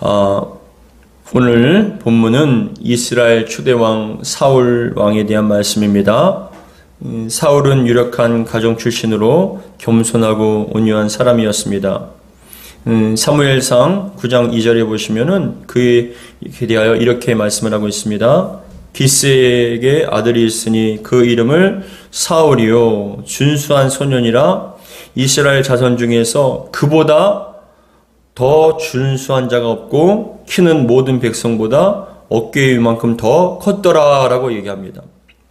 오늘 본문은 이스라엘 초대왕 사울 왕에 대한 말씀입니다. 사울은 유력한 가정 출신으로 겸손하고 온유한 사람이었습니다. 사무엘상 9장 2절에 보시면은 그에 대하여 이렇게 말씀을 하고 있습니다. 기스에게 아들이 있으니 그 이름을 사울이요 준수한 소년이라 이스라엘 자손 중에서 그보다 더 준수한 자가 없고 키는 모든 백성보다 어깨 위만큼 더 컸더라 라고 얘기합니다.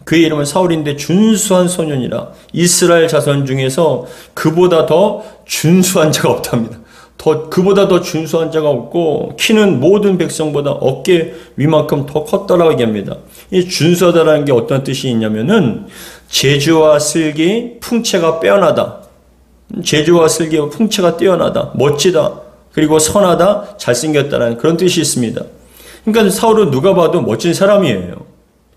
그의 이름은 사울인데 준수한 소년이라 이스라엘 자손 중에서 그보다 더 준수한 자가 없답니다. 그보다 더 준수한 자가 없고 키는 모든 백성보다 어깨 위만큼 더 컸더라고 얘기합니다. 이 준수하다라는 게 어떤 뜻이 있냐면은 재주와 슬기, 풍채가 빼어나다. 재주와 슬기와 풍채가 뛰어나다. 멋지다. 그리고 선하다. 잘생겼다는 그런 뜻이 있습니다. 그러니까 사울은 누가 봐도 멋진 사람이에요.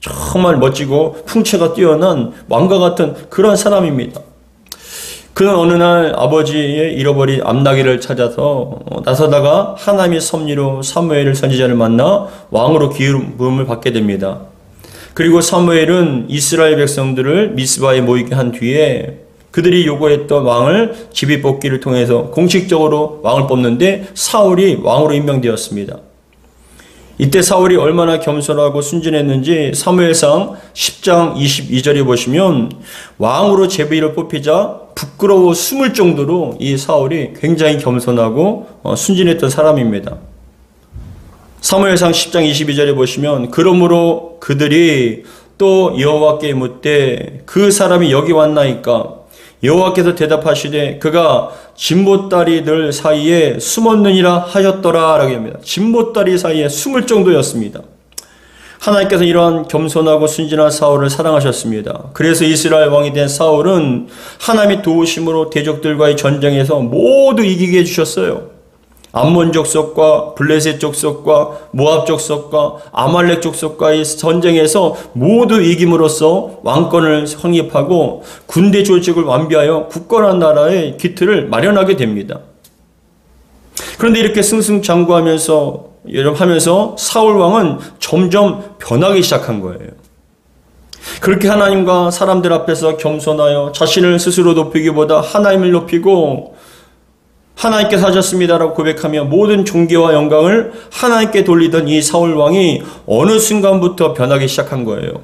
정말 멋지고 풍채가 뛰어난 왕과 같은 그런 사람입니다. 그는 어느 날 아버지의 잃어버린 암나귀를 찾아서 나서다가 하나님의 섭리로 사무엘 선지자를 만나 왕으로 기름부음을 받게 됩니다. 그리고 사무엘은 이스라엘 백성들을 미스바에 모이게 한 뒤에 그들이 요구했던 왕을 제비뽑기를 통해서 공식적으로 왕을 뽑는데 사울이 왕으로 임명되었습니다. 이때 사울이 얼마나 겸손하고 순진했는지 사무엘상 10장 22절에 보시면 왕으로 제비를 뽑히자 부끄러워 숨을 정도로 이 사울이 굉장히 겸손하고 순진했던 사람입니다. 사무엘상 10장 22절에 보시면 그러므로 그들이 또 여호와께 묻되 그 사람이 여기 왔나이까 여호와께서 대답하시되 그가 진보다리들 사이에 숨었느니라 하셨더라 라고 합니다. 진보다리 사이에 숨을 정도였습니다. 하나님께서 이러한 겸손하고 순진한 사울을 사랑하셨습니다. 그래서 이스라엘 왕이 된 사울은 하나님의 도우심으로 대적들과의 전쟁에서 모두 이기게 해주셨어요. 암몬 족속과 블레셋 족속과 모압 족속과 아말렉 족속과의 전쟁에서 모두 이김으로써 왕권을 확립하고 군대 조직을 완비하여 굳건한 나라의 기틀을 마련하게 됩니다. 그런데 이렇게 승승장구하면서 사울 왕은 점점 변하기 시작한 거예요. 그렇게 하나님과 사람들 앞에서 겸손하여 자신을 스스로 높이기보다 하나님을 높이고 하나님께서 하셨습니다라고 고백하며 모든 존귀와 영광을 하나님께 돌리던 이 사울 왕이 어느 순간부터 변하기 시작한 거예요.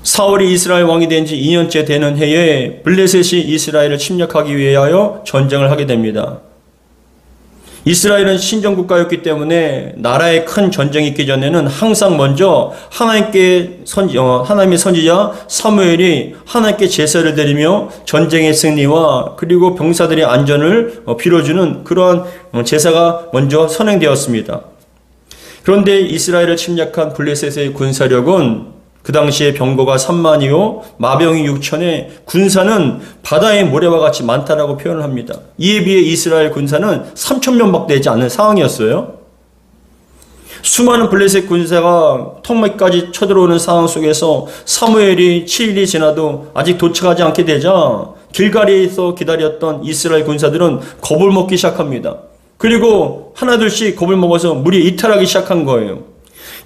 사울이 이스라엘 왕이 된 지 2년째 되는 해에 블레셋이 이스라엘을 침략하기 위하여 전쟁을 하게 됩니다. 이스라엘은 신정국가였기 때문에 나라에 큰 전쟁이 있기 전에는 항상 먼저 하나님의 선지자 사무엘이 하나님께 제사를 드리며 전쟁의 승리와 그리고 병사들의 안전을 빌어주는 그러한 제사가 먼저 선행되었습니다. 그런데 이스라엘을 침략한 블레셋의 군사력은 그 당시에 병거가 3만이요 마병이 6천에 군사는 바다의 모래와 같이 많다라고 표현을 합니다. 이에 비해 이스라엘 군사는 3,000명밖에 되지 않은 상황이었어요. 수많은 블레셋 군사가 턱밑까지 쳐들어오는 상황 속에서 사무엘이 7일이 지나도 아직 도착하지 않게 되자 길갈리에서 기다렸던 이스라엘 군사들은 겁을 먹기 시작합니다. 그리고 하나둘씩 겁을 먹어서 무리에 이탈하기 시작한 거예요.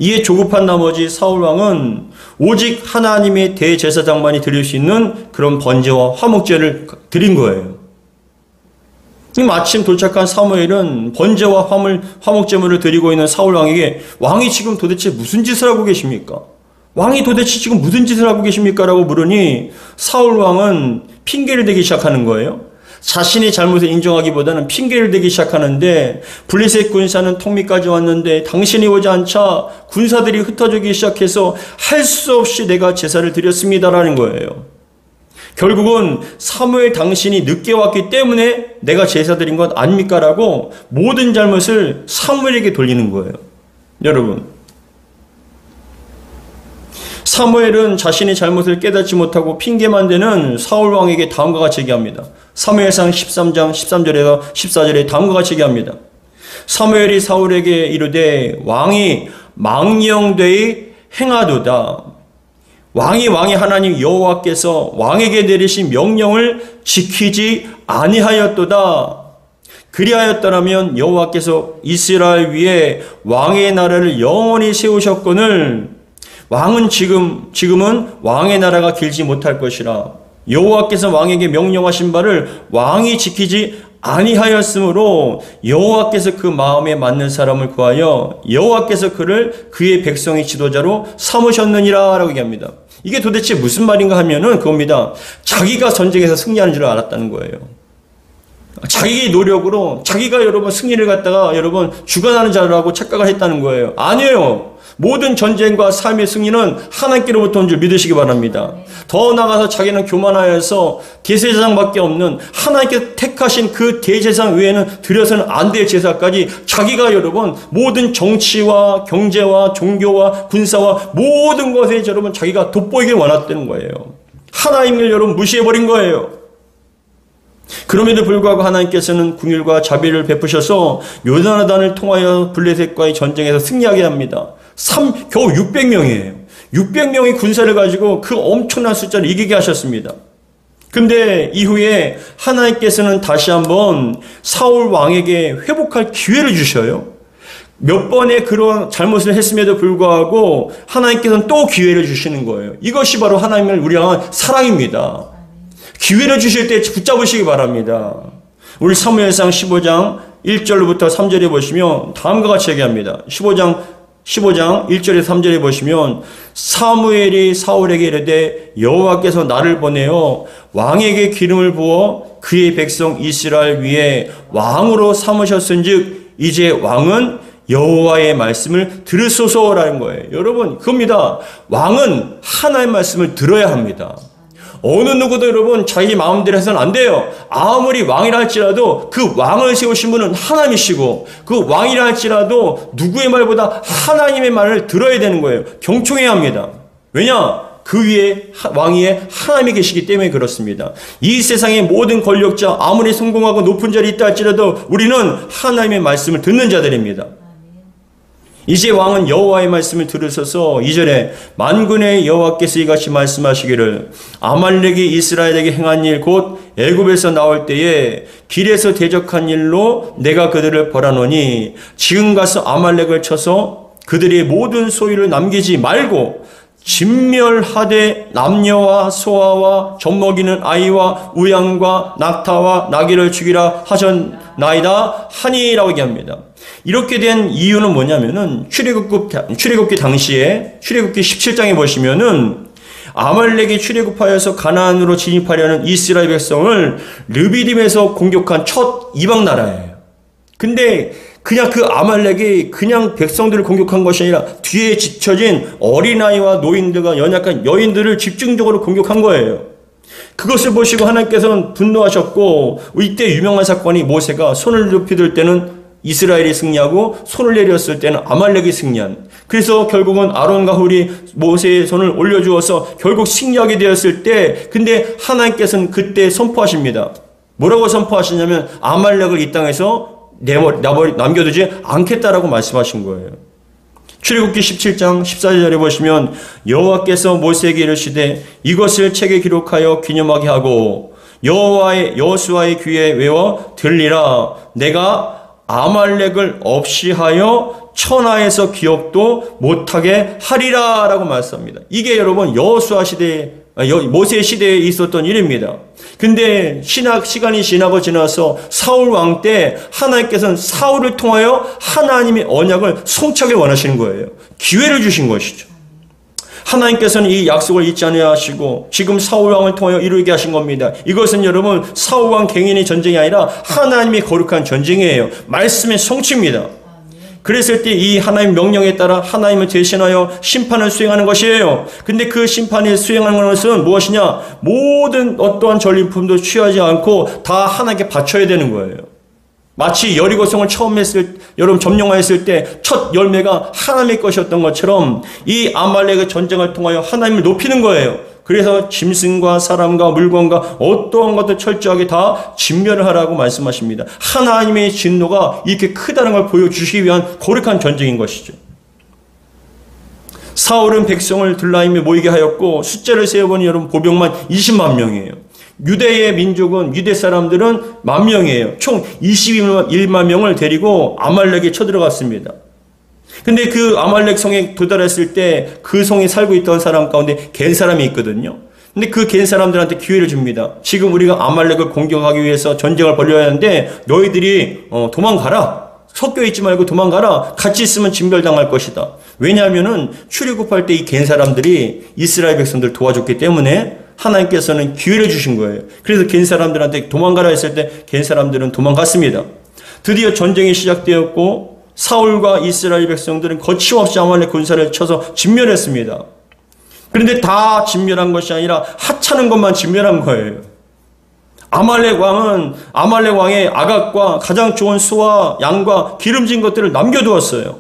이에 조급한 나머지 사울왕은 오직 하나님의 대제사장만이 드릴 수 있는 그런 번제와 화목제를 드린 거예요. 마침 도착한 사무엘은 번제와 화목제물을 드리고 있는 사울왕에게 왕이 지금 도대체 무슨 짓을 하고 계십니까? 왕이 도대체 지금 무슨 짓을 하고 계십니까? 라고 물으니 사울왕은 핑계를 대기 시작하는 거예요. 자신의 잘못을 인정하기보다는 핑계를 대기 시작하는데 블레셋 군사는 턱밑까지 왔는데 당신이 오지 않자 군사들이 흩어지기 시작해서 할 수 없이 내가 제사를 드렸습니다라는 거예요. 결국은 사무엘 당신이 늦게 왔기 때문에 내가 제사 드린 것 아닙니까? 라고 모든 잘못을 사무엘에게 돌리는 거예요. 여러분, 사무엘은 자신의 잘못을 깨닫지 못하고 핑계만 대는 사울 왕에게 다음과 같이 얘기합니다. 사무엘상 13장 13절에서 14절에 다음과 같이 얘기합니다. 사무엘이 사울에게 이르되 왕이 망령되이 행하도다. 왕이 하나님 여호와께서 왕에게 내리신 명령을 지키지 아니하였도다. 그리하였더라면 여호와께서 이스라엘 위에 왕의 나라를 영원히 세우셨거늘 왕은 지금은 왕의 나라가 길지 못할 것이라. 여호와께서 왕에게 명령하신 바를 왕이 지키지 아니하였으므로 여호와께서 그 마음에 맞는 사람을 구하여 여호와께서 그를 그의 백성의 지도자로 삼으셨느니라 라고 얘기합니다. 이게 도대체 무슨 말인가 하면은 그겁니다. 자기가 전쟁에서 승리하는 줄 알았다는 거예요. 자기 노력으로 자기가 여러분 승리를 갖다가 여러분 주관하는 자라고 착각을 했다는 거예요. 아니에요. 모든 전쟁과 삶의 승리는 하나님께로부터 온 줄 믿으시기 바랍니다. 더 나아가서 자기는 교만하여서 대제사장밖에 없는 하나님께 택하신 그 대제사장 외에는 드려서는 안 될 제사까지 자기가 여러분 모든 정치와 경제와 종교와 군사와 모든 것에 여러분 자기가 돋보이길 원했다는 거예요. 하나님을 여러분 무시해버린 거예요. 그럼에도 불구하고 하나님께서는 긍휼과 자비를 베푸셔서 요단단을 통하여 블레셋과의 전쟁에서 승리하게 합니다. 겨우 600명이에요. 600명의 군사를 가지고 그 엄청난 숫자를 이기게 하셨습니다. 근데 이후에 하나님께서는 다시 한번 사울 왕에게 회복할 기회를 주셔요. 몇 번의 그런 잘못을 했음에도 불구하고 하나님께서는 또 기회를 주시는 거예요. 이것이 바로 하나님을 우리 향한 사랑입니다. 기회를 주실 때 붙잡으시기 바랍니다. 우리 사무엘상 15장 1절부터 3절에 보시면 다음과 같이 얘기합니다. 15장 1절에 3절에 보시면 사무엘이 사울에게 이르되 여호와께서 나를 보내어 왕에게 기름을 부어 그의 백성 이스라엘 위에 왕으로 삼으셨은즉 이제 왕은 여호와의 말씀을 들으소서라는 거예요. 여러분 그겁니다. 왕은 하나님의 말씀을 들어야 합니다. 어느 누구도 여러분 자기 마음대로 해서는 안 돼요. 아무리 왕이라 할지라도 그 왕을 세우신 분은 하나님이시고 그 왕이라 할지라도 누구의 말보다 하나님의 말을 들어야 되는 거예요. 경청해야 합니다. 왜냐? 그 위에 왕위에 하나님이 계시기 때문에 그렇습니다. 이 세상의 모든 권력자 아무리 성공하고 높은 자리에 있다 할지라도 우리는 하나님의 말씀을 듣는 자들입니다. 이제 왕은 여호와의 말씀을 들으셔서 2절에 만군의 여호와께서 이같이 말씀하시기를 아말렉이 이스라엘에게 행한 일 곧 애굽에서 나올 때에 길에서 대적한 일로 내가 그들을 벌하노니 지금 가서 아말렉을 쳐서 그들의 모든 소유를 남기지 말고 진멸하되 남녀와 소아와 젖먹이는 아이와 우양과 낙타와 나귀를 죽이라 하셨나이다 하니라고 얘기합니다. 이렇게 된 이유는 뭐냐면은 출애굽기 당시에 출애굽기 17장에 보시면은 아말렉이 출애굽하여서 가나안으로 진입하려는 이스라엘 백성을 르비딤에서 공격한 첫 이방 나라예요. 근데 그냥 그 아말렉이 그냥 백성들을 공격한 것이 아니라 뒤에 지쳐진 어린아이와 노인들과 연약한 여인들을 집중적으로 공격한 거예요. 그것을 보시고 하나님께서는 분노하셨고 이때 유명한 사건이 모세가 손을 높이 들 때는 이스라엘이 승리하고 손을 내렸을 때는 아말렉이 승리한. 그래서 결국은 아론과 훌이 모세의 손을 올려주어서 결국 승리하게 되었을 때 근데 하나님께서는 그때 선포하십니다. 뭐라고 선포하시냐면 아말렉을 이 땅에서 남겨두지 않겠다라고 말씀하신 거예요. 출애굽기 17장 14절에 보시면 여호와께서 모세에게 이르시되 이것을 책에 기록하여 기념하게 하고 여호수아의 귀에 외워 들리라. 내가 아말렉을 없이 하여 천하에서 기억도 못하게 하리라 라고 말씀합니다. 이게 여러분 여호수아 시대에 모세 시대에 있었던 일입니다. 근데 시간이 지나서 사울 왕 때 하나님께서는 사울을 통하여 하나님의 언약을 성취하길 원하시는 거예요. 기회를 주신 것이죠. 하나님께서는 이 약속을 잊지 아니하시고 지금 사울 왕을 통하여 이루게 하신 겁니다. 이것은 여러분 사울 왕 개인의 전쟁이 아니라 하나님의 거룩한 전쟁이에요. 말씀의 성취입니다. 그랬을 때 이 하나님 명령에 따라 하나님을 대신하여 심판을 수행하는 것이에요. 근데 그 심판을 수행하는 것은 무엇이냐? 모든 어떠한 전리품도 취하지 않고 다 하나님께 바쳐야 되는 거예요. 마치 여리고성을 처음 여러분 점령하였을 때 첫 열매가 하나님의 것이었던 것처럼 이 아말렉의 전쟁을 통하여 하나님을 높이는 거예요. 그래서 짐승과 사람과 물건과 어떠한 것도 철저하게 다 진멸을 하라고 말씀하십니다. 하나님의 진노가 이렇게 크다는 걸 보여주시기 위한 거룩한 전쟁인 것이죠. 사울은 백성을 들라임에 모이게 하였고 숫자를 세어보니 여러분 보병만 20만 명이에요. 유대의 민족은, 유대 사람들은 10,000명이에요. 총 21만 명을 데리고 아말렉에 쳐들어갔습니다. 근데 그 아말렉 성에 도달했을 때 그 성에 살고 있던 사람 가운데 겐 사람이 있거든요. 근데 그 겐 사람들한테 기회를 줍니다. 지금 우리가 아말렉을 공격하기 위해서 전쟁을 벌여야 하는데 너희들이 도망가라. 섞여 있지 말고 도망가라. 같이 있으면 진멸당할 것이다. 왜냐하면은 출애굽할 때 이 겐 사람들이 이스라엘 백성들 도와줬기 때문에 하나님께서는 기회를 주신 거예요. 그래서 겐 사람들한테 도망가라 했을 때 겐 사람들은 도망갔습니다. 드디어 전쟁이 시작되었고 사울과 이스라엘 백성들은 거침없이 아말렉 군사를 쳐서 진멸했습니다. 그런데 다 진멸한 것이 아니라 하찮은 것만 진멸한 거예요. 아말렉 왕의 아각과 가장 좋은 소와 양과 기름진 것들을 남겨두었어요.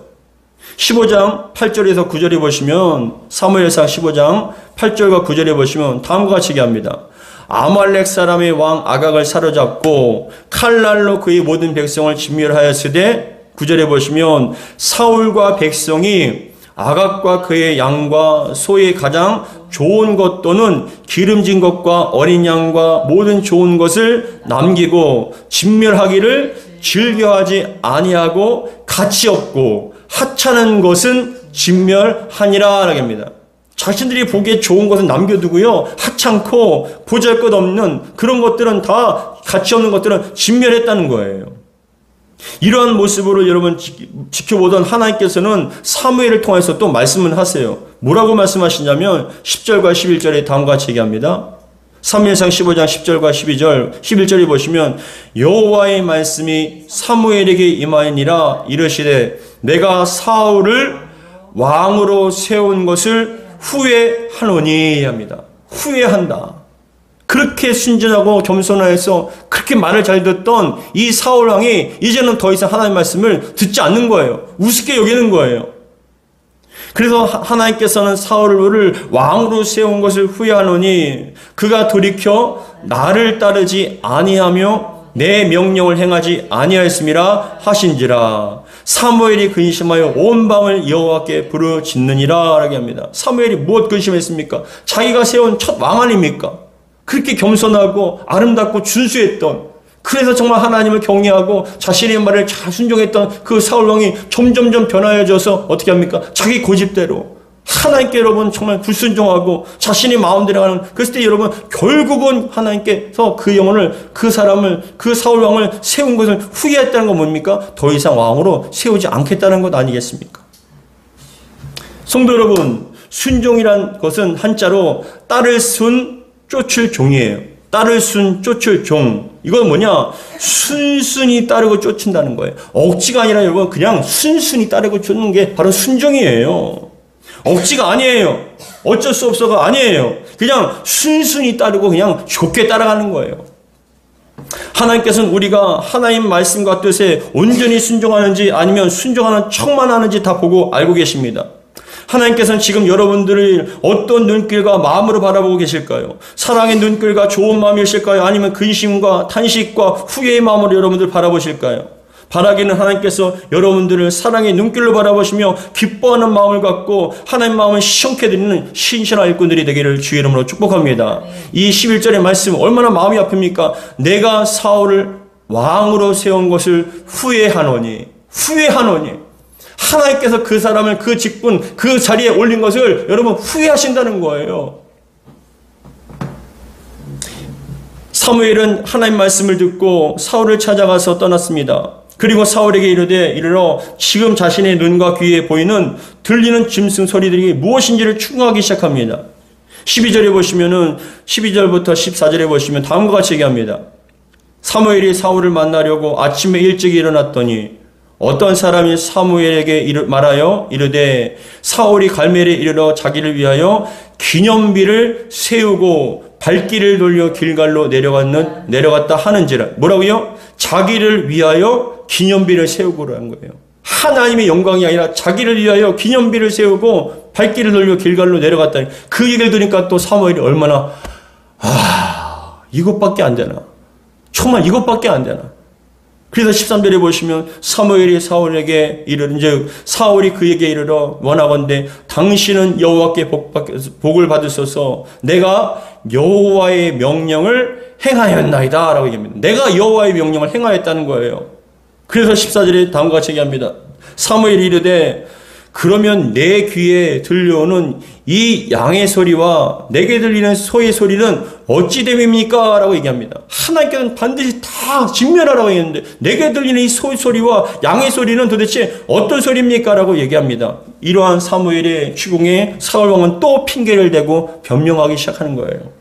15장 8절에서 9절에 보시면, 사무엘상 15장 8절과 9절에 보시면 다음과 같이 얘기합니다. 아말렉 사람의 왕 아각을 사로잡고 칼날로 그의 모든 백성을 진멸하였으되, 9절에 보시면 사울과 백성이 아각과 그의 양과 소의 가장 좋은 것 또는 기름진 것과 어린 양과 모든 좋은 것을 남기고 진멸하기를 즐겨하지 아니하고 가치 없고 하찮은 것은 진멸하니라 라고 합니다. 자신들이 보기에 좋은 것은 남겨두고요, 하찮고 보잘것없는 그런 것들은 다 가치 없는 것들은 진멸했다는 거예요. 이러한 모습으로 여러분 지켜보던 하나님께서는 사무엘을 통해서 또 말씀을 하세요. 뭐라고 말씀하시냐면 10절과 11절에 다음과 같이 얘기합니다. 사무엘상 15장 10절과 11절에 보시면 여호와의 말씀이 사무엘에게 임하니라 이르시되 내가 사울을 왕으로 세운 것을 후회하노니 합니다. 후회한다. 그렇게 순전하고 겸손하여서 그렇게 말을 잘 듣던 이 사울 왕이 이제는 더 이상 하나님의 말씀을 듣지 않는 거예요. 우습게 여기는 거예요. 그래서 하나님께서는 사울을 왕으로 세운 것을 후회하노니 그가 돌이켜 나를 따르지 아니하며 내 명령을 행하지 아니하였음이라 하신지라. 사무엘이 근심하여 온 밤을 여호와께 부르짖느니라 라고 합니다. 사무엘이 무엇 근심했습니까? 자기가 세운 첫 왕 아닙니까? 그렇게 겸손하고 아름답고 준수했던, 그래서 정말 하나님을 경외하고 자신의 말을 잘 순종했던 그 사울왕이 점점점 변하여져서 어떻게 합니까? 자기 고집대로 하나님께 여러분 정말 불순종하고 자신의 마음대로 하는, 그랬을 때 여러분 결국은 하나님께서 그 영혼을, 그 사람을, 그 사울왕을 세운 것을 후회했다는 건 뭡니까? 더 이상 왕으로 세우지 않겠다는 것 아니겠습니까? 성도 여러분, 순종이란 것은 한자로 따를 순 쫓을 종이에요. 따를 순 쫓을 종. 이건 뭐냐? 순순히 따르고 쫓는다는 거예요. 억지가 아니라 여러분 그냥 순순히 따르고 쫓는 게 바로 순종이에요. 억지가 아니에요. 어쩔 수 없어가 아니에요. 그냥 순순히 따르고 그냥 좋게 따라가는 거예요. 하나님께서는 우리가 하나님 말씀과 뜻에 온전히 순종하는지 아니면 순종하는 척만 하는지 다 보고 알고 계십니다. 하나님께서는 지금 여러분들을 어떤 눈길과 마음으로 바라보고 계실까요? 사랑의 눈길과 좋은 마음이실까요? 아니면 근심과 탄식과 후회의 마음으로 여러분들 바라보실까요? 바라기는 하나님께서 여러분들을 사랑의 눈길로 바라보시며 기뻐하는 마음을 갖고 하나님 마음을 시원케 드리는 신실한 일꾼들이 되기를 주의 이름으로 축복합니다. 이 11절의 말씀 얼마나 마음이 아픕니까? 내가 사울을 왕으로 세운 것을 후회하노니. 하나님께서 그 사람을 그 직분, 그 자리에 올린 것을 여러분 후회하신다는 거예요. 사무엘은 하나님 말씀을 듣고 사울을 찾아가서 떠났습니다. 그리고 사울에게 이르러 지금 자신의 눈과 귀에 보이는 들리는 짐승 소리들이 무엇인지를 추궁하기 시작합니다. 12절에 보시면은 12절부터 14절에 보시면 다음과 같이 얘기합니다. 사무엘이 사울을 만나려고 아침에 일찍 일어났더니 어떤 사람이 사무엘에게 말하여 이르되 사울이 갈멜에 이르러 자기를 위하여 기념비를 세우고 발길을 돌려 길갈로 내려갔다 하는지라. 뭐라고요? 자기를 위하여 기념비를 세우고라는 거예요. 하나님의 영광이 아니라 자기를 위하여 기념비를 세우고 발길을 돌려 길갈로 내려갔다. 그 얘기를 들으니까 또 사무엘이 얼마나 이것밖에 안 되나? 정말 이것밖에 안 되나? 그래서 13절에 보시면 사무엘이 사울에게 이르는즉 사울이 그에게 이르러 원하건대 당신은 여호와께 복을 받으소서. 내가 여호와의 명령을 행하였나이다 라고 얘기합니다. 내가 여호와의 명령을 행하였다는 거예요. 그래서 14절에 다음과 같이 얘기합니다. 사무엘이 이르되 그러면 내 귀에 들려오는 이 양의 소리와 내게 들리는 소의 소리는 어찌 됨입니까? 라고 얘기합니다. 하나님께서는 반드시 다 진멸하라고 얘기했는데 내게 들리는 이 소의 소리와 양의 소리는 도대체 어떤 소리입니까? 라고 얘기합니다. 이러한 사무엘의 추궁에 사울왕은 또 핑계를 대고 변명하기 시작하는 거예요.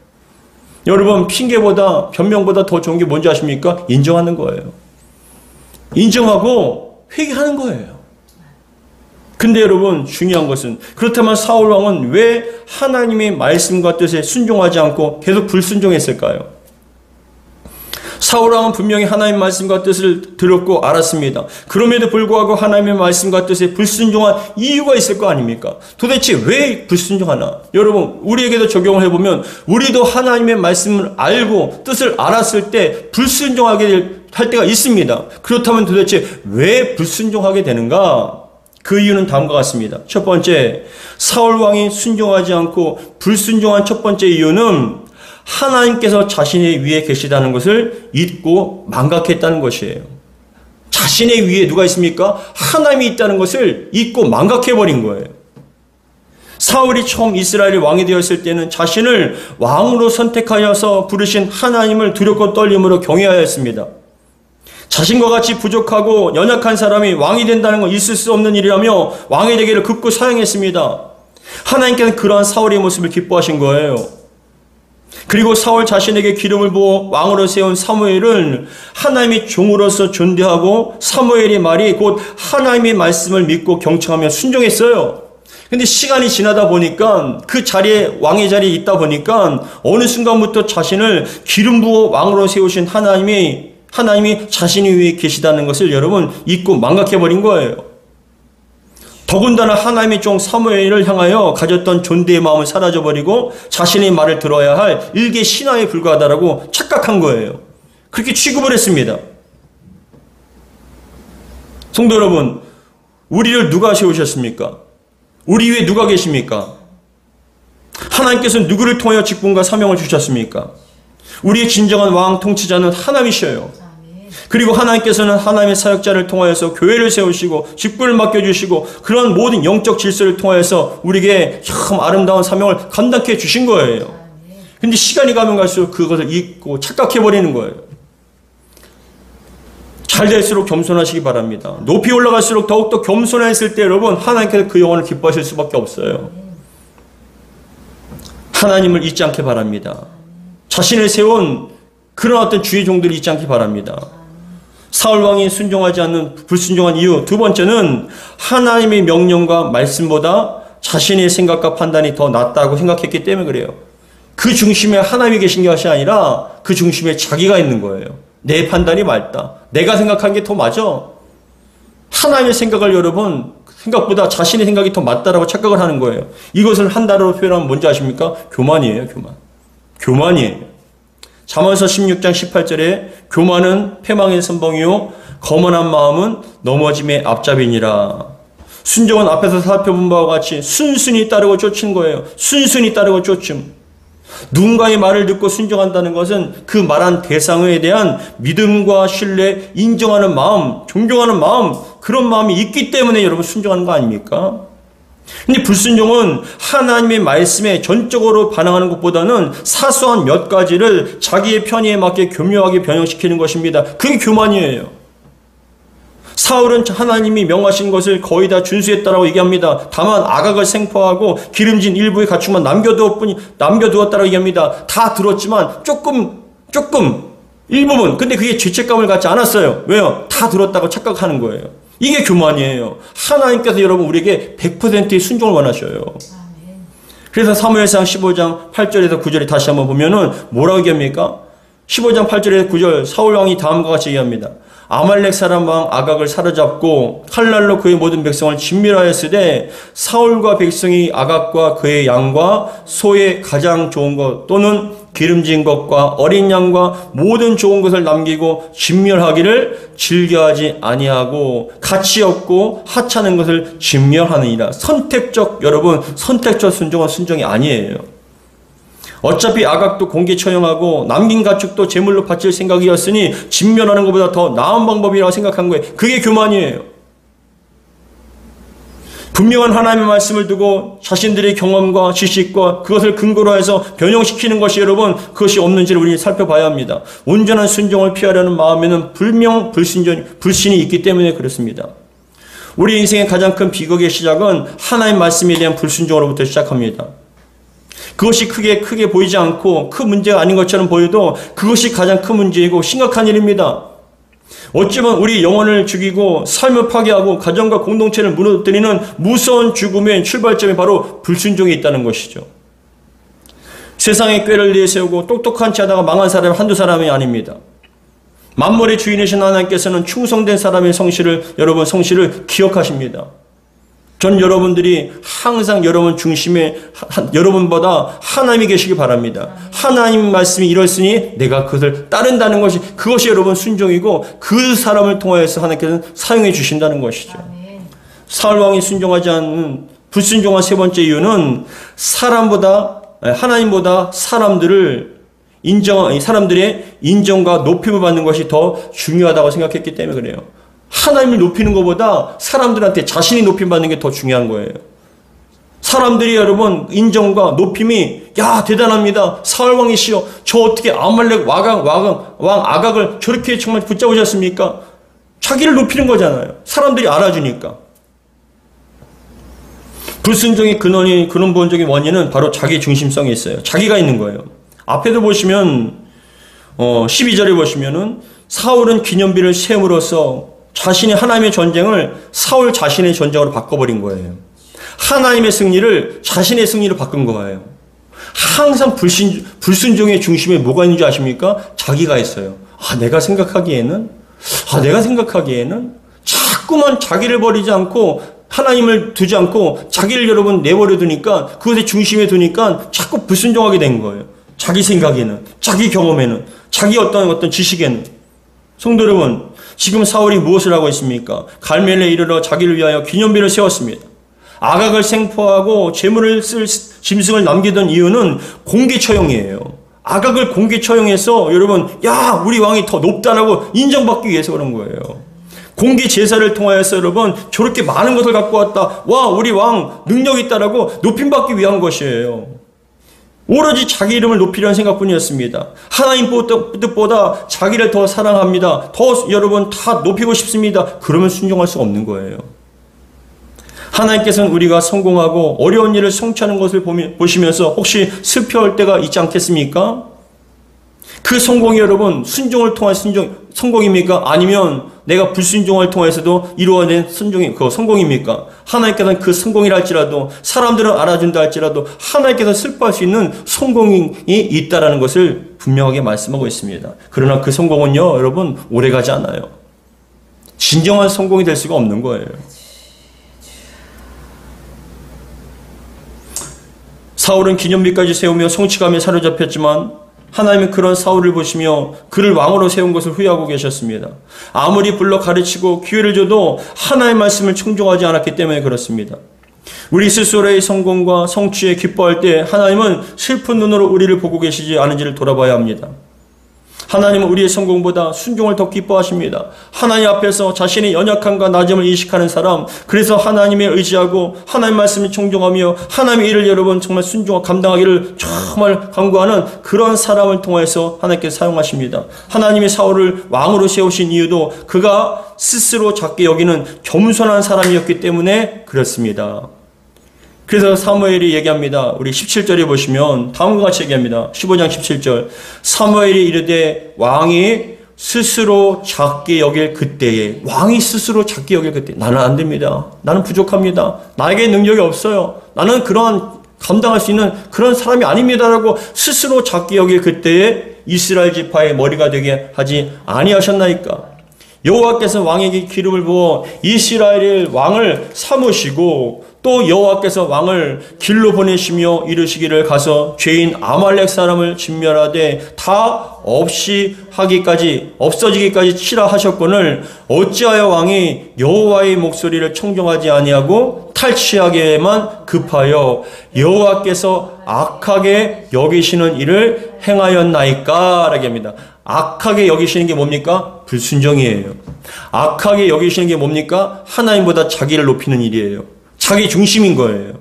여러분, 핑계보다 변명보다 더 좋은 게 뭔지 아십니까? 인정하는 거예요. 인정하고 회개하는 거예요. 근데 여러분, 중요한 것은 그렇다면 사울왕은 왜 하나님의 말씀과 뜻에 순종하지 않고 계속 불순종했을까요? 사울왕은 분명히 하나님의 말씀과 뜻을 들었고 알았습니다. 그럼에도 불구하고 하나님의 말씀과 뜻에 불순종한 이유가 있을 거 아닙니까? 도대체 왜 불순종하나? 여러분, 우리에게도 적용을 해보면 우리도 하나님의 말씀을 알고 뜻을 알았을 때 불순종하게 할 때가 있습니다. 그렇다면 도대체 왜 불순종하게 되는가? 그 이유는 다음과 같습니다. 첫 번째, 사울왕이 순종하지 않고 불순종한 첫 번째 이유는 하나님께서 자신의 위에 계시다는 것을 잊고 망각했다는 것이에요. 자신의 위에 누가 있습니까? 하나님이 있다는 것을 잊고 망각해버린 거예요. 사울이 처음 이스라엘의 왕이 되었을 때는 자신을 왕으로 선택하여서 부르신 하나님을 두렵고 떨림으로 경외하였습니다. 자신과 같이 부족하고 연약한 사람이 왕이 된다는 건 있을 수 없는 일이라며 왕이 되기를 극구 사양했습니다. 하나님께서는 그러한 사울의 모습을 기뻐하신 거예요. 그리고 사울 자신에게 기름을 부어 왕으로 세운 사무엘은 하나님의 종으로서 존대하고 사무엘의 말이 곧 하나님의 말씀을 믿고 경청하며 순종했어요. 근데 시간이 지나다 보니까 그 자리에 왕의 자리에 있다 보니까 어느 순간부터 자신을 기름 부어 왕으로 세우신 하나님이 자신이 위에 계시다는 것을 여러분 잊고 망각해버린 거예요. 더군다나 하나님의 종 사무엘을 향하여 가졌던 존대의 마음을 사라져버리고 자신의 말을 들어야 할 일개 신하에 불과하다라고 착각한 거예요. 그렇게 취급을 했습니다. 성도 여러분, 우리를 누가 세우셨습니까? 우리 위에 누가 계십니까? 하나님께서는 누구를 통하여 직분과 사명을 주셨습니까? 우리의 진정한 왕 통치자는 하나님이셔요. 그리고 하나님께서는 하나님의 사역자를 통하여서 교회를 세우시고 직분을 맡겨주시고 그런 모든 영적 질서를 통하여서 우리에게 참 아름다운 사명을 감당해 주신 거예요. 근데 시간이 가면 갈수록 그것을 잊고 착각해버리는 거예요. 잘 될수록 겸손하시기 바랍니다. 높이 올라갈수록 더욱더 겸손했을 때 여러분 하나님께서 그 영혼을 기뻐하실 수밖에 없어요. 하나님을 잊지 않게 바랍니다. 자신을 세운 그런 어떤 주의 종들이 있지 않기 바랍니다. 사울왕이 순종하지 않는 불순종한 이유 두 번째는 하나님의 명령과 말씀보다 자신의 생각과 판단이 더 낫다고 생각했기 때문에 그래요. 그 중심에 하나님이 계신 것이 아니라 그 중심에 자기가 있는 거예요. 내 판단이 맞다. 내가 생각한 게 더 맞아. 하나님의 생각을 여러분 생각보다 자신의 생각이 더 맞다라고 착각을 하는 거예요. 이것을 한 단어로 표현하면 뭔지 아십니까? 교만이에요. 교만이에요. 잠언서 16장 18절에 교만은 패망의 선봉이요 거만한 마음은 넘어짐의 앞잡이니라. 순종은 앞에서 살펴본 바와 같이 순순히 따르고 쫓은 거예요. 순순히 따르고 쫓음. 누군가의 말을 듣고 순종한다는 것은 그 말한 대상에 대한 믿음과 신뢰, 인정하는 마음, 존경하는 마음, 그런 마음이 있기 때문에 여러분 순종하는 거 아닙니까? 근데 불순종은 하나님의 말씀에 전적으로 반항하는 것보다는 사소한 몇 가지를 자기의 편의에 맞게 교묘하게 변형시키는 것입니다. 그게 교만이에요. 사울은 하나님이 명하신 것을 거의 다 준수했다라고 얘기합니다. 다만 아각을 생포하고 기름진 일부의 가축만 남겨두었다라고 얘기합니다. 다 들었지만 조금 일부분. 근데 그게 죄책감을 갖지 않았어요. 왜요? 다 들었다고 착각하는 거예요. 이게 교만이에요. 하나님께서 여러분 우리에게 100%의 순종을 원하셔요. 그래서 사무엘상 15장 8절에서 9절에 다시 한번 보면은 뭐라고 얘기합니까? 15장 8절에서 9절 사울왕이 다음과 같이 얘기합니다. 아말렉 사람 왕 아각을 사로잡고 칼날로 그의 모든 백성을 진멸하였으되 사울과 백성이 아각과 그의 양과 소의 가장 좋은 것 또는 기름진 것과 어린 양과 모든 좋은 것을 남기고 진멸하기를 즐겨하지 아니하고 가치 없고 하찮은 것을 진멸하느니라. 선택적 순종은 순종이 아니에요. 어차피 아각도 공개 처형하고 남긴 가축도 제물로 바칠 생각이었으니 진멸하는 것보다 더 나은 방법이라고 생각한 거예요. 그게 교만이에요. 분명한 하나님의 말씀을 두고 자신들의 경험과 지식과 그것을 근거로 해서 변형시키는 것이 여러분 그것이 없는지를 우리 살펴봐야 합니다. 온전한 순종을 피하려는 마음에는 불신이 있기 때문에 그렇습니다. 우리 인생의 가장 큰 비극의 시작은 하나님의 말씀에 대한 불순종으로부터 시작합니다. 그것이 크게 보이지 않고 큰 문제가 아닌 것처럼 보여도 그것이 가장 큰 문제이고 심각한 일입니다. 어쩌면 우리 영혼을 죽이고 삶을 파괴하고 가정과 공동체를 무너뜨리는 무서운 죽음의 출발점이 바로 불순종이 있다는 것이죠. 세상에 꾀를 내세우고 똑똑한 체 하다가 망한 사람이 한두 사람이 아닙니다. 만물의 주인이신 하나님께서는 충성된 사람의 여러분 성실을 기억하십니다. 전 여러분들이 항상 여러분 중심에 여러분보다 하나님이 계시기 바랍니다. 하나님 말씀이 이렇으니 내가 그것을 따른다는 것이 그것이 여러분 순종이고 그 사람을 통하여서 하나님께서는 사용해 주신다는 것이죠. 사울 왕이 순종하지 않는 불순종한 세 번째 이유는 하나님보다 사람들의 인정과 높임을 받는 것이 더 중요하다고 생각했기 때문에 그래요. 하나님을 높이는 것보다 사람들한테 자신이 높임 받는 게 더 중요한 거예요. 사람들이 여러분 인정과 높임이 야 대단합니다. 사울왕이시여 저 어떻게 아말렉 왕 아각을 저렇게 정말 붙잡으셨습니까? 자기를 높이는 거잖아요. 사람들이 알아주니까. 불순종의 근원적인 원인은 바로 자기 중심성이 있어요. 자기가 있는 거예요. 앞에도 보시면 12절에 보시면은 사울은 기념비를 세움으로써 자신이 하나님의 전쟁을 사울 자신의 전쟁으로 바꿔버린 거예요. 하나님의 승리를 자신의 승리로 바꾼 거예요. 항상 불순종의 중심에 뭐가 있는지 아십니까? 자기가 있어요. 내가 생각하기에는 자꾸만 자기를 버리지 않고 하나님을 두지 않고 자기를 여러분 내버려 두니까 그것의 중심에 두니까 자꾸 불순종하게 된 거예요. 자기 생각에는, 자기 경험에는, 자기 어떤 지식에는. 성도 여러분, 지금 사울이 무엇을 하고 있습니까? 갈멜레에 이르러 자기를 위하여 기념비를 세웠습니다. 아각을 생포하고 재물을 쓸 짐승을 남기던 이유는 공개 처형이에요. 아각을 공개 처형해서 여러분, 야, 우리 왕이 더 높다라고 인정받기 위해서 그런 거예요. 공개 제사를 통하여서 여러분, 저렇게 많은 것을 갖고 왔다. 와, 우리 왕 능력 있다라고 높임받기 위한 것이에요. 오로지 자기 이름을 높이려는 생각뿐이었습니다. 하나님 뜻보다 자기를 더 사랑합니다. 더 여러분 다 높이고 싶습니다. 그러면 순종할 수 없는 거예요. 하나님께서는 우리가 성공하고 어려운 일을 성취하는 것을 보시면서 혹시 슬퍼할 때가 있지 않겠습니까? 그 성공이 여러분 순종을 통한 성공입니까? 아니면 내가 불순종을 통해서도 이루어낸 성공입니까? 하나님께서는 그 성공이라 할지라도 사람들은 알아준다 할지라도 하나님께서 슬퍼할 수 있는 성공이 있다라는 것을 분명하게 말씀하고 있습니다. 그러나 그 성공은요 여러분 오래가지 않아요. 진정한 성공이 될 수가 없는 거예요. 사울은 기념비까지 세우며 성취감에 사로잡혔지만 하나님은 그런 사울을 보시며 그를 왕으로 세운 것을 후회하고 계셨습니다. 아무리 불러 가르치고 기회를 줘도 하나님의 말씀을 청종하지 않았기 때문에 그렇습니다. 우리 스스로의 성공과 성취에 기뻐할 때 하나님은 슬픈 눈으로 우리를 보고 계시지 않은지를 돌아봐야 합니다. 하나님은 우리의 성공보다 순종을 더 기뻐하십니다. 하나님 앞에서 자신의 연약함과 낮음을 인식하는 사람, 그래서 하나님에 의지하고 하나님 말씀을 청종하며 하나님의 일을 여러분 정말 순종하고 감당하기를 정말 간구하는 그런 사람을 통해서 하나님께서 사용하십니다. 하나님이 사울을 왕으로 세우신 이유도 그가 스스로 작게 여기는 겸손한 사람이었기 때문에 그렇습니다. 그래서 사무엘이 얘기합니다. 우리 17절에 보시면 다음과 같이 얘기합니다. 15장 17절. 사무엘이 이르되 왕이 스스로 작게 여길 그때에 나는 안 됩니다. 나는 부족합니다. 나에게 능력이 없어요. 나는 감당할 수 있는 그런 사람이 아닙니다라고 스스로 작게 여길 그때에 이스라엘 지파의 머리가 되게 하지 아니하셨나이까. 여호와께서 왕에게 기름을 부어 이스라엘의 왕을 삼으시고 또 여호와께서 왕을 길로 보내시며 이르시기를 가서 죄인 아말렉 사람을 진멸하되 다 없어지기까지 치라 하셨거늘 어찌하여 왕이 여호와의 목소리를 청종하지 아니하고 탈취하기에만 급하여 여호와께서 악하게 여기시는 일을 행하였나이까? 라고 합니다. 악하게 여기시는 게 뭡니까? 불순종이에요. 악하게 여기시는 게 뭡니까? 하나님보다 자기를 높이는 일이에요. 자기 중심인 거예요.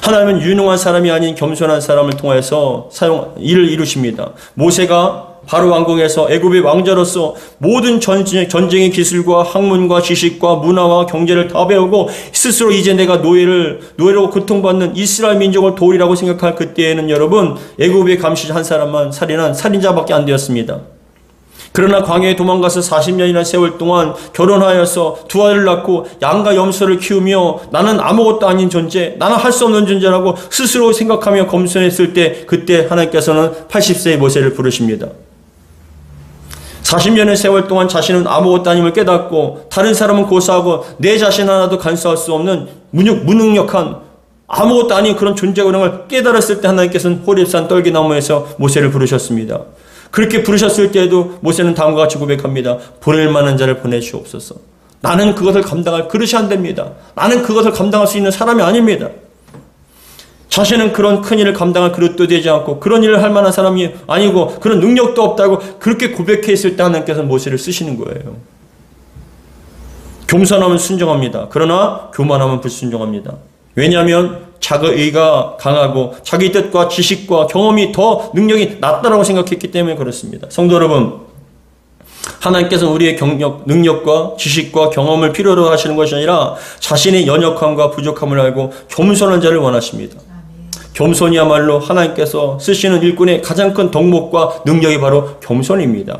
하나님은 유능한 사람이 아닌 겸손한 사람을 통해서 일을 이루십니다. 모세가 바로 왕궁에서 애굽의 왕자로서 모든 전쟁의 기술과 학문과 지식과 문화와 경제를 다 배우고 스스로 이제 내가 노예로 고통받는 이스라엘 민족을 도우리라고 생각할 그때에는 여러분 애굽의 감시 한 사람만 살인한 살인자밖에 안 되었습니다. 그러나 광야에 도망가서 40년이나 세월 동안 결혼하여서 두 아이를 낳고 양과 염소를 키우며 나는 아무것도 아닌 존재, 나는 할 수 없는 존재라고 스스로 생각하며 겸손했을 때 그때 하나님께서는 80세의 모세를 부르십니다. 40년의 세월 동안 자신은 아무것도 아님을 깨닫고 다른 사람은 고사하고 내 자신 하나도 간수할 수 없는 무능력한 아무것도 아닌 그런 존재가 그런 걸 깨달았을 때 하나님께서는 호렙산 떨기나무에서 모세를 부르셨습니다. 그렇게 부르셨을 때에도 모세는 다음과 같이 고백합니다. 보낼 만한 자를 보내주옵소서. 나는 그것을 감당할 그릇이 안 됩니다. 나는 그것을 감당할 수 있는 사람이 아닙니다. 자신은 그런 큰 일을 감당할 그릇도 되지 않고 그런 일을 할 만한 사람이 아니고 그런 능력도 없다고 그렇게 고백했을 때 하나님께서 모세를 쓰시는 거예요. 겸손하면 순종합니다. 그러나 교만하면 불순종합니다. 왜냐하면 자기의가 강하고 자기 뜻과 지식과 경험이 더 능력이 낮다라고 생각했기 때문에 그렇습니다. 성도 여러분, 하나님께서는 우리의 능력과 지식과 경험을 필요로 하시는 것이 아니라 자신의 연약함과 부족함을 알고 겸손한 자를 원하십니다. 겸손이야말로 하나님께서 쓰시는 일꾼의 가장 큰 덕목과 능력이 바로 겸손입니다.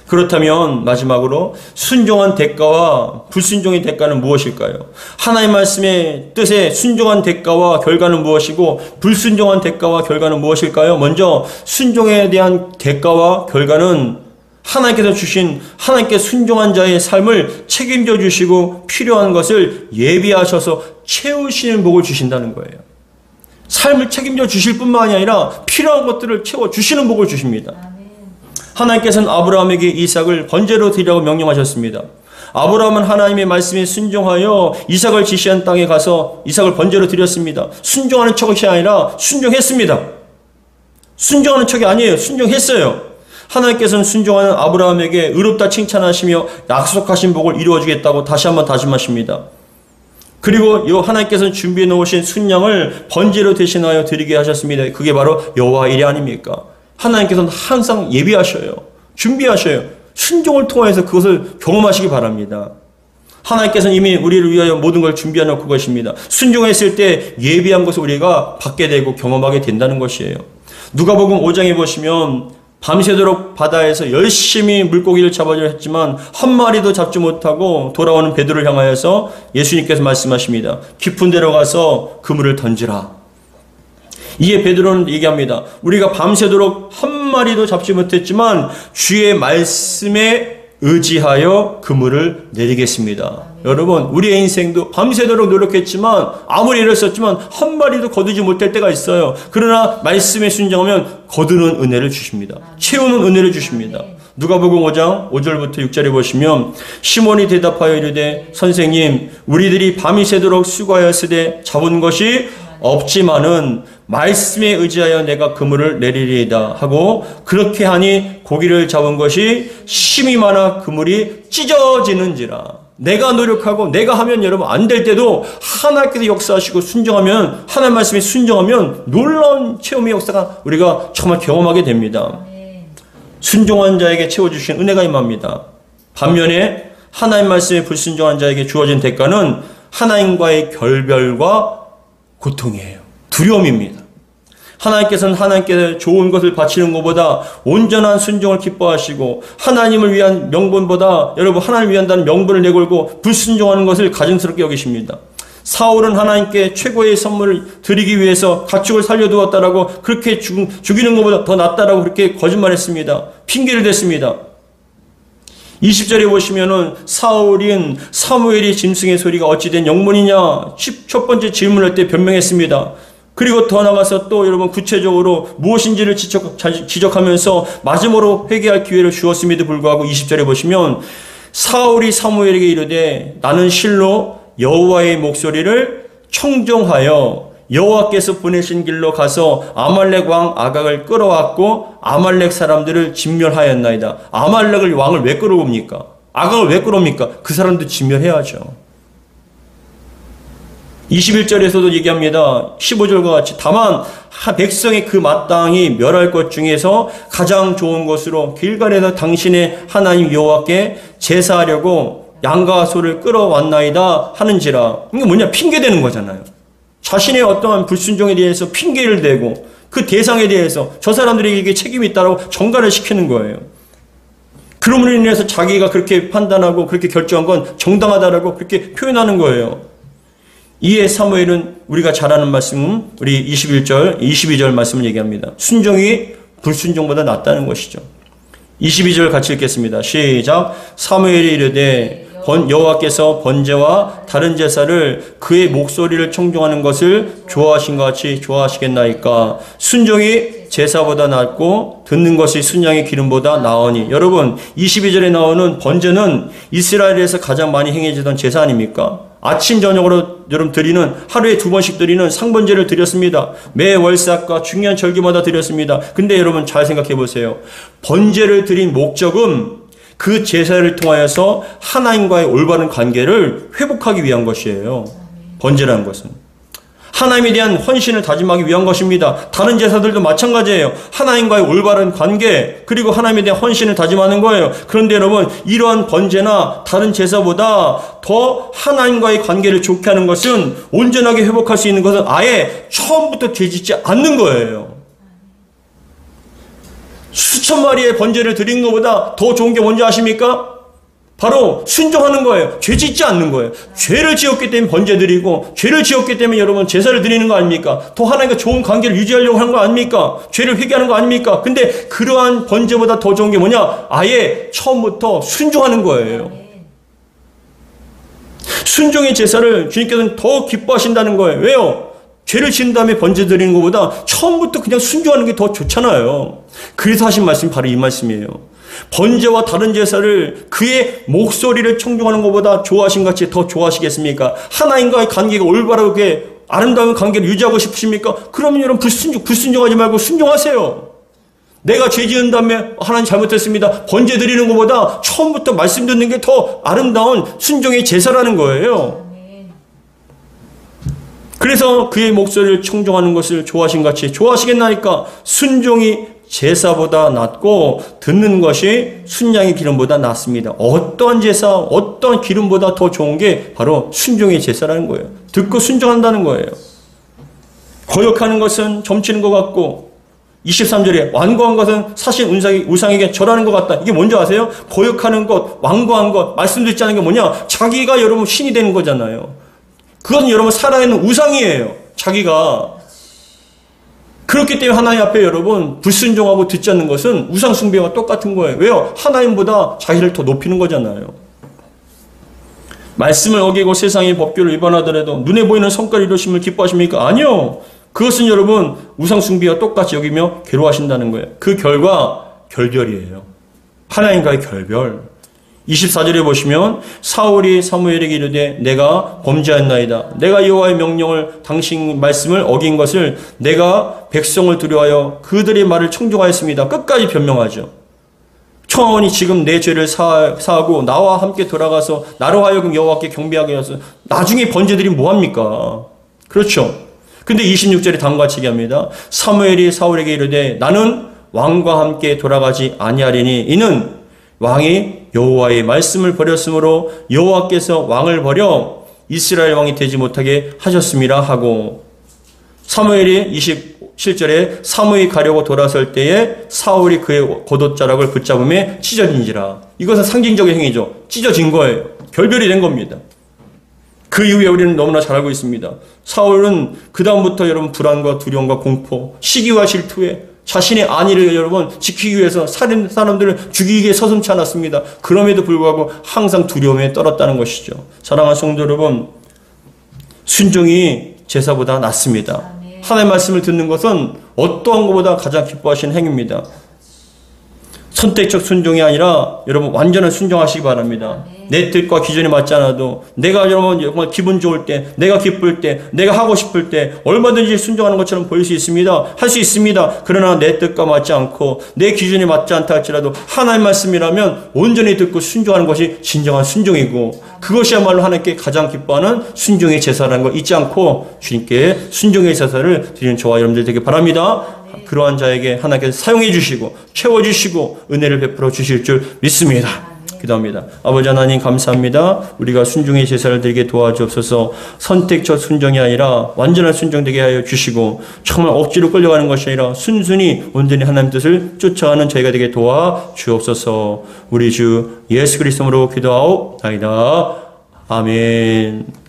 그렇다면 마지막으로 순종한 대가와 불순종의 대가는 무엇일까요? 하나님 말씀의 뜻에 순종한 대가와 결과는 무엇이고 불순종한 대가와 결과는 무엇일까요? 먼저 순종에 대한 대가와 결과는 하나님께서 주신 하나님께 순종한 자의 삶을 책임져 주시고 필요한 것을 예비하셔서 채우시는 복을 주신다는 거예요. 삶을 책임져 주실 뿐만이 아니라 필요한 것들을 채워주시는 복을 주십니다. 하나님께서는 아브라함에게 이삭을 번제로 드리라고 명령하셨습니다. 아브라함은 하나님의 말씀에 순종하여 이삭을 지시한 땅에 가서 이삭을 번제로 드렸습니다. 순종하는 척이 아니라 순종했습니다. 순종하는 척이 아니에요. 순종했어요. 하나님께서는 순종하는 아브라함에게 의롭다 칭찬하시며 약속하신 복을 이루어주겠다고 다시 한번 다짐하십니다. 그리고 하나님께서는 준비해 놓으신 순양을 번제로 대신하여 드리게 하셨습니다. 그게 바로 여호와 일이 아닙니까? 하나님께서는 항상 예비하셔요. 준비하셔요. 순종을 통해서 그것을 경험하시기 바랍니다. 하나님께서는 이미 우리를 위하여 모든 걸 준비해 놓고 계십니다. 순종했을 때 예비한 것을 우리가 받게 되고 경험하게 된다는 것이에요. 누가복음 5장에 보시면 밤새도록 바다에서 열심히 물고기를 잡아주려 했지만 한 마리도 잡지 못하고 돌아오는 베드로를 향하여서 예수님께서 말씀하십니다. 깊은 데로 가서 그물을 던지라. 이에 베드로는 얘기합니다. 우리가 밤새도록 한 마리도 잡지 못했지만 주의 말씀에 의지하여 그물을 내리겠습니다. 여러분, 우리의 인생도 밤새도록 노력했지만 아무리 애를 썼지만 한 마리도 거두지 못할 때가 있어요. 그러나 말씀에 순종하면 거두는 은혜를 주십니다. 채우는 은혜를 주십니다. 누가복음 5장 5절부터 6절에 보시면 시몬이 대답하여 이르되 선생님 우리들이 밤이 새도록 수고하였으되 잡은 것이 없지만은 말씀에 의지하여 내가 그물을 내리리이다 하고 그렇게 하니 고기를 잡은 것이 심이 많아 그물이 찢어지는지라. 내가 노력하고 내가 하면 여러분 안 될 때도 하나님께서 역사하시고 순종하면 하나님 말씀에 순종하면 놀라운 체험의 역사가 우리가 정말 경험하게 됩니다. 순종한 자에게 채워주신 은혜가 임합니다. 반면에 하나님 말씀에 불순종한 자에게 주어진 대가는 하나님과의 결별과 고통이에요. 두려움입니다. 하나님께서는 하나님께 좋은 것을 바치는 것보다 온전한 순종을 기뻐하시고 하나님을 위한 명분보다 여러분 하나님을 위한다는 명분을 내걸고 불순종하는 것을 가증스럽게 여기십니다. 사울은 하나님께 최고의 선물을 드리기 위해서 가축을 살려두었다라고 그렇게 죽이는 것보다 더 낫다라고 그렇게 거짓말했습니다. 핑계를 댔습니다. 20절에 보시면은 사울인 사무엘이 짐승의 소리가 어찌된 영문이냐 첫 번째 질문할 때 변명했습니다. 그리고 더 나가서 또 여러분 구체적으로 무엇인지를 지적하면서 마지막으로 회개할 기회를 주었음에도 불구하고 20절에 보시면 사울이 사무엘에게 이르되 나는 실로 여호와의 목소리를 청종하여 여호와께서 보내신 길로 가서 아말렉 왕 아각을 끌어왔고 아말렉 사람들을 진멸하였나이다. 아말렉을 왕을 왜 끌어옵니까? 아각을 왜 끌어옵니까? 그 사람도 진멸해야죠. 21절에서도 얘기합니다. 15절과 같이 다만 백성의 그 마땅히 멸할 것 중에서 가장 좋은 것으로 길갈에서 당신의 하나님 여호와께 제사하려고 양과 소를 끌어왔나이다 하는지라. 이게 뭐냐? 핑계대는 거잖아요. 자신의 어떠한 불순종에 대해서 핑계를 대고 그 대상에 대해서 저 사람들에게 책임이 있다고 전가를 시키는 거예요. 그러므로 인해서 자기가 그렇게 판단하고 그렇게 결정한 건 정당하다라고 그렇게 표현하는 거예요. 이에 사무엘은 우리가 잘 아는 말씀, 우리 21절, 22절 말씀을 얘기합니다. 순종이 불순종보다 낫다는 것이죠. 22절 같이 읽겠습니다. 시작. 사무엘이 이르되 여호와께서 번제와 다른 제사를 그의 목소리를 청종하는 것을 좋아하신 것 같이 좋아하시겠나이까. 순종이 제사보다 낫고 듣는 것이 순양의 기름보다 나으니. 여러분 22절에 나오는 번제는 이스라엘에서 가장 많이 행해지던 제사 아닙니까? 아침 저녁으로 여러분 드리는, 하루에 2번씩 드리는 상번제를 드렸습니다. 매 월삭과 중요한 절기마다 드렸습니다. 근데 여러분 잘 생각해 보세요. 번제를 드린 목적은 그 제사를 통하여서 하나님과의 올바른 관계를 회복하기 위한 것이에요. 번제라는 것은 하나님에 대한 헌신을 다짐하기 위한 것입니다. 다른 제사들도 마찬가지예요. 하나님과의 올바른 관계, 그리고 하나님에 대한 헌신을 다짐하는 거예요. 그런데 여러분, 이러한 번제나 다른 제사보다 더 하나님과의 관계를 좋게 하는 것은, 온전하게 회복할 수 있는 것은 아예 처음부터 되짓지 않는 거예요. 수천 마리의 번제를 드린 것보다 더 좋은 게 뭔지 아십니까? 바로 순종하는 거예요. 죄 짓지 않는 거예요. 죄를 지었기 때문에 번제 드리고, 죄를 지었기 때문에 여러분 제사를 드리는 거 아닙니까? 더 하나님과 좋은 관계를 유지하려고 하는 거 아닙니까? 죄를 회개하는 거 아닙니까? 근데 그러한 번제보다 더 좋은 게 뭐냐? 아예 처음부터 순종하는 거예요. 순종의 제사를 주님께서는 더 기뻐하신다는 거예요. 왜요? 죄를 지은 다음에 번제 드리는 것보다 처음부터 그냥 순종하는 게 더 좋잖아요. 그래서 하신 말씀이 바로 이 말씀이에요. 번제와 다른 제사를 그의 목소리를 청종하는 것보다 좋아하신 같이 더 좋아하시겠습니까? 하나님과의 관계가 올바르게 아름다운 관계를 유지하고 싶으십니까? 그러면 여러분 불순종하지 말고 순종하세요. 내가 죄 지은 다음에 하나님 잘못했습니다. 번제 드리는 것보다 처음부터 말씀 듣는 게 더 아름다운 순종의 제사라는 거예요. 그래서 그의 목소리를 청종하는 것을 좋아하신 같이 좋아하시겠나이까? 순종이 제사보다 낫고 듣는 것이 순양의 기름보다 낫습니다. 어떤 제사, 어떤 기름보다 더 좋은 게 바로 순종의 제사라는 거예요. 듣고 순종한다는 거예요. 거역하는 것은 점치는 것 같고, 23절에 완고한 것은 사실 우상에게 절하는 것 같다. 이게 뭔지 아세요? 거역하는 것, 완고한 것, 말씀 듣지 않는 게 뭐냐? 자기가 여러분 신이 되는 거잖아요. 그건 여러분 살아있는 우상이에요. 자기가. 그렇기 때문에 하나님 앞에 여러분 불순종하고 듣지 않는 것은 우상 숭배와 똑같은 거예요. 왜요? 하나님보다 자기를 더 높이는 거잖아요. 말씀을 어기고 세상의 법규를 위반하더라도 눈에 보이는 성과를 이루심을 기뻐하십니까? 아니요. 그것은 여러분 우상 숭배와 똑같이 여기며 괴로워하신다는 거예요. 그 결과 결별이에요. 하나님과의 결별. 24절에 보시면 사울이 사무엘에게 이르되 내가 범죄하였나이다. 내가 여호와의 명령을 당신 말씀을 어긴 것을 내가 백성을 두려워하여 그들의 말을 청종하였습니다. 끝까지 변명하죠. 천히 지금 내 죄를 사하고 나와 함께 돌아가서 나로 하여금 여호와께 경배하게 하소서. 나중에 번제들이 뭐합니까? 그렇죠. 근데 26절에 다음과 같이 얘기합니다. 사무엘이 사울에게 이르되 나는 왕과 함께 돌아가지 아니하리니 이는 왕이 여호와의 말씀을 버렸으므로 여호와께서 왕을 버려 이스라엘 왕이 되지 못하게 하셨음이라 하고, 사무엘이 27절에 사무엘이 가려고 돌아설 때에 사울이 그의 겉옷자락을 붙잡음에 찢어진지라. 이것은 상징적인 행위죠. 찢어진 거예요. 결별이 된 겁니다. 그 이후에 우리는 너무나 잘 알고 있습니다. 사울은 그 다음부터 여러분 불안과 두려움과 공포, 시기와 질투에 자신의 안위를 여러분 지키기 위해서 사람들을 죽이기 위해 서슴지 않았습니다. 그럼에도 불구하고 항상 두려움에 떨었다는 것이죠. 사랑하는 성도 여러분, 순종이 제사보다 낫습니다. 하나님의 말씀을 듣는 것은 어떠한 것보다 가장 기뻐하시는 행위입니다. 선택적 순종이 아니라 여러분 완전한 순종하시기 바랍니다. 내 뜻과 기준에 맞지 않아도 내가 정말 기분 좋을 때, 내가 기쁠 때, 내가 하고 싶을 때 얼마든지 순종하는 것처럼 보일 수 있습니다. 할 수 있습니다. 그러나 내 뜻과 맞지 않고 내 기준에 맞지 않다 할지라도 하나님 말씀이라면 온전히 듣고 순종하는 것이 진정한 순종이고, 그것이야말로 하나님께 가장 기뻐하는 순종의 제사라는 걸 잊지 않고 주님께 순종의 제사를 드리는 저와 여러분들 되길 바랍니다. 그러한 자에게 하나님께서 사용해 주시고 채워주시고 은혜를 베풀어 주실 줄 믿습니다. 기도합니다. 아버지 하나님 감사합니다. 우리가 순종의 제사를 드리게 도와주옵소서. 선택적 순종이 아니라 완전한 순종되게 하여 주시고, 정말 억지로 끌려가는 것이 아니라 순순히 온전히 하나님 뜻을 쫓아가는 저희가 되게 도와주옵소서. 우리 주 예수 그리스도로 기도하옵나이다. 아멘.